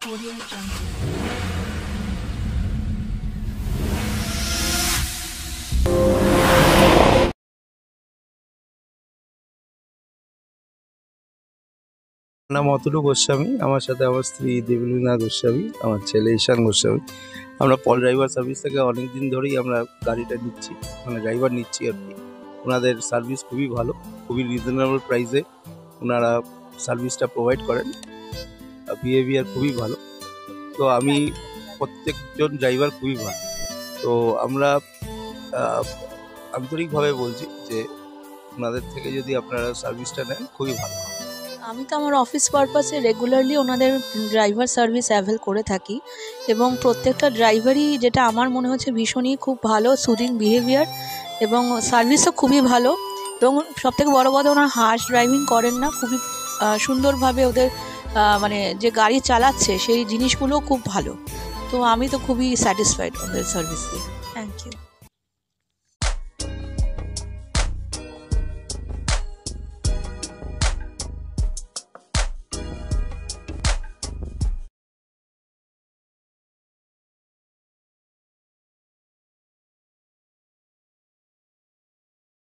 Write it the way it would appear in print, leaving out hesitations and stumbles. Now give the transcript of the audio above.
Audio Jungle. নাম অতুল গোস্বামী, আমার সাথে আমার স্ত্রী দেবলীনা গোস্বামী, আমার ছেলে ঈশান গোস্বামী। আমরা পল ড্রাইভার সার্ভিস থেকে অনেক দিন ধরেই আমরা গাড়িটা নিচ্ছি, মানে ড্রাইভার নিচ্ছি আর কি। ওনাদের সার্ভিস খুবই ভালো, খুবই রিজনেবল প্রাইসে ওনারা সার্ভিসটা প্রোভাইড করেন, বিহেভিয়ার খুবই ভালো। তো আমি প্রত্যেকজন ড্রাইভার খুবই ভালো। তো আমরা আন্তরিকভাবে বলছি যে ওনাদের থেকে যদি আপনারা সার্ভিসটা নেন খুবই ভালো। আমি তো আমার অফিস পারপাসে রেগুলারলি ওনাদের ড্রাইভার সার্ভিস অ্যাভেল করে থাকি এবং প্রত্যেকটা ড্রাইভারই, যেটা আমার মনে হচ্ছে, ভীষণই খুব ভালো, সুদিং বিহেভিয়ার এবং সার্ভিসও খুবই ভালো। এবং সবথেকে বড় কথা, ওনারা হার্শ ড্রাইভিং করেন না, খুবই সুন্দরভাবে ওদের মানে যে গাড়ি চালাচ্ছে সেই জিনিসগুলো খুব ভালো। তো আমি তো খুবই স্যাটিসফাইড ওদের সার্ভিস দিয়ে। Thank you.